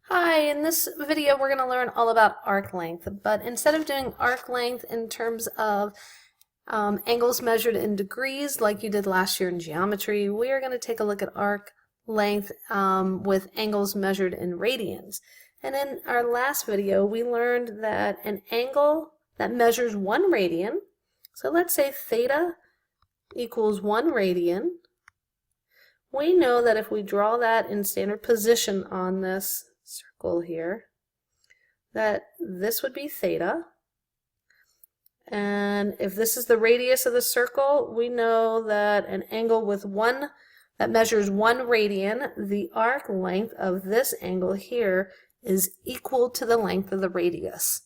Hi, in this video we're going to learn all about arc length, but instead of doing arc length in terms of angles measured in degrees like you did last year in geometry, we are going to take a look at arc length with angles measured in radians. And in our last video we learned that an angle that measures 1 radian, so let's say theta equals 1 radian, we know that if we draw that in standard position on this circle here, that this would be theta. And if this is the radius of the circle, we know that an angle with that measures 1 radian, the arc length of this angle here is equal to the length of the radius,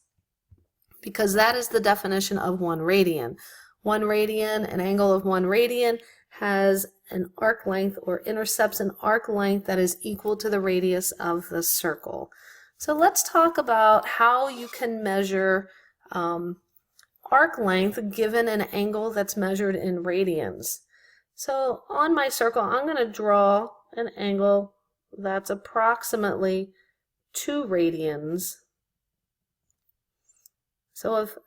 because that is the definition of 1 radian. 1 radian, an angle of 1 radian, has an arc length or intercepts an arc length that is equal to the radius of the circle. So let's talk about how you can measure arc length given an angle that's measured in radians. So on my circle, I'm going to draw an angle that's approximately 2 radians. So if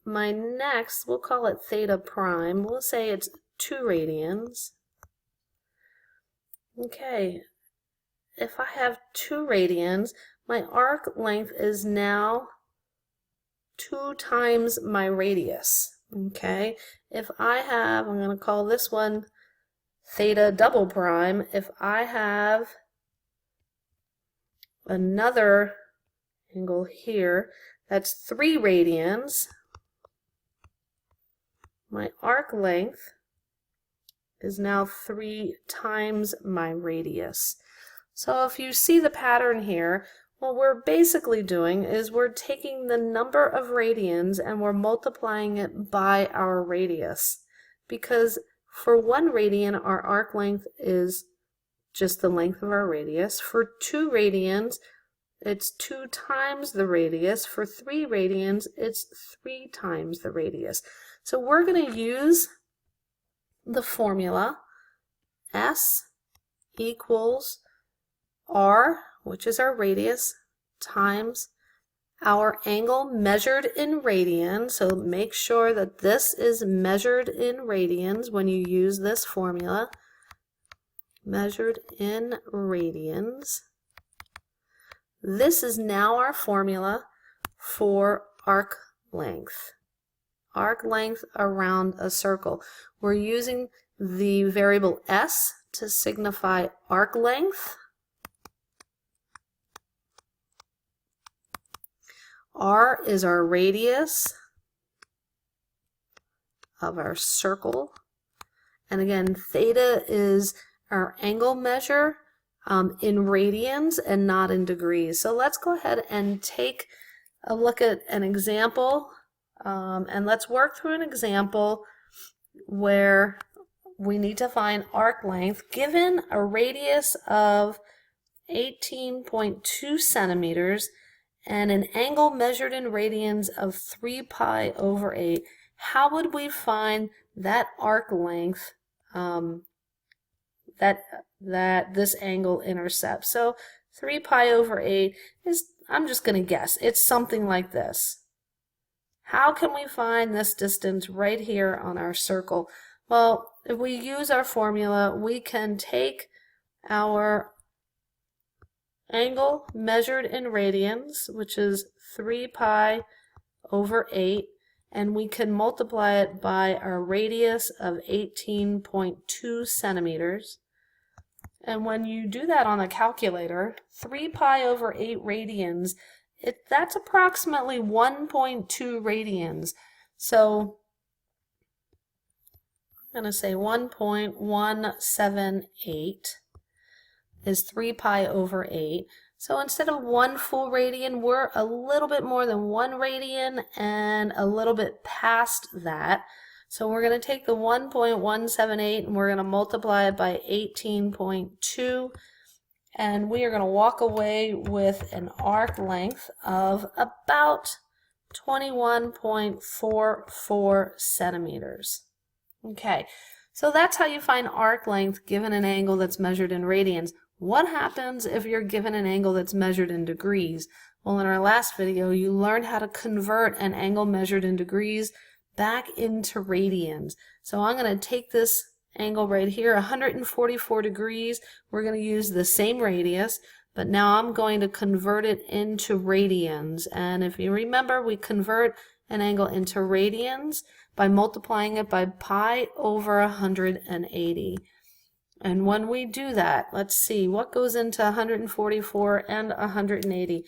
my next, we'll call it theta prime, we'll say it's 2 radians. Okay, if I have 2 radians, my arc length is now 2 times my radius. Okay, if I have, I'm going to call this one theta double prime, if I have another angle here that's 3 radians, my arc length is now 3 times my radius. So if you see the pattern here, what we're basically doing is we're taking the number of radians and we're multiplying it by our radius. Because for 1 radian, our arc length is just the length of our radius. For 2 radians, it's 2 times the radius. For 3 radians, it's 3 times the radius. So we're going to use the formula S equals R, which is our radius, times our angle measured in radians. So make sure that this is measured in radians when you use this formula. Measured in radians. This is now our formula for arc length. Arc length around a circle. We're using the variable S to signify arc length. R is our radius of our circle. And again, theta is our angle measure in radians and not in degrees. So let's go ahead and take a look at an example. And let's work through an example where we need to find arc length given a radius of 18.2 centimeters and an angle measured in radians of 3 pi over 8. How would we find that arc length that this angle intercepts? So 3 pi over 8 is, I'm just going to guess, it's something like this. How can we find this distance right here on our circle? Well, if we use our formula, we can take our angle measured in radians, which is 3 pi over 8, and we can multiply it by our radius of 18.2 centimeters. And when you do that on a calculator, 3 pi over 8 radians, that's approximately 1.2 radians. So I'm going to say 1.178 is 3 pi over 8. So instead of 1 full radian, we're a little bit more than 1 radian and a little bit past that. So we're going to take the 1.178 and we're going to multiply it by 18.2. And we are going to walk away with an arc length of about 21.44 centimeters. Okay, so that's how you find arc length given an angle that's measured in radians. What happens if you're given an angle that's measured in degrees? Well, in our last video, you learned how to convert an angle measured in degrees back into radians. So I'm going to take this angle right here, 144 degrees. We're going to use the same radius, but now I'm going to convert it into radians. And if you remember, we convert an angle into radians by multiplying it by pi over 180. And when we do that, let's see what goes into 144 and 180.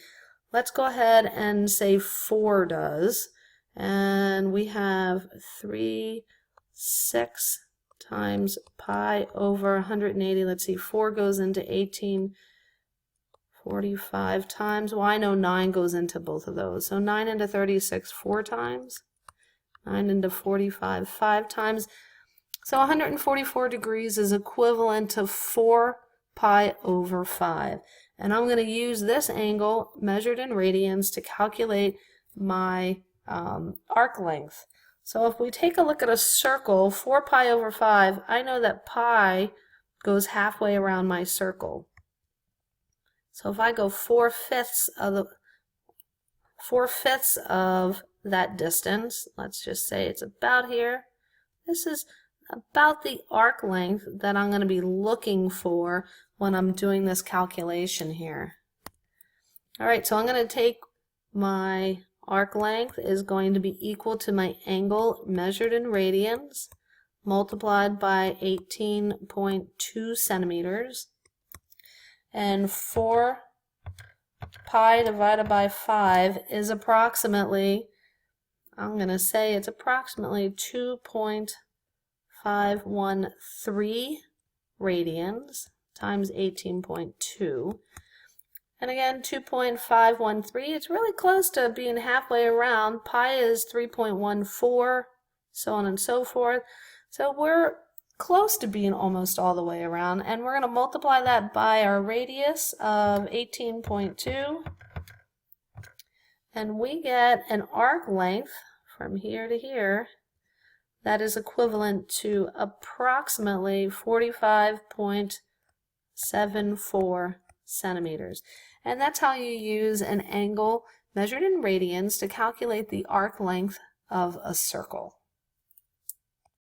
Let's go ahead and say 4 does. And we have 3, 6 times pi over 180. Let's see, 4 goes into 1845 times. Well, I know 9 goes into both of those. So 9 into 36 4 times. 9 into 45 5 times. So 144 degrees is equivalent to 4 pi over 5. And I'm going to use this angle measured in radians to calculate my arc length. So if we take a look at a circle, 4 pi over 5, I know that pi goes halfway around my circle. So if I go 4/5 of that distance, let's just say it's about here. This is about the arc length that I'm going to be looking for when I'm doing this calculation here. Alright, so I'm going to take my arc length is going to be equal to my angle measured in radians multiplied by 18.2 centimeters. And 4 pi divided by 5 is approximately, I'm going to say it's approximately 2.513 radians times 18.2. And again, 2.513, it's really close to being halfway around. Pi is 3.14, so on and so forth. So we're close to being almost all the way around, and we're going to multiply that by our radius of 18.2, and we get an arc length from here to here that is equivalent to approximately 45.74 centimeters. And that's how you use an angle measured in radians to calculate the arc length of a circle.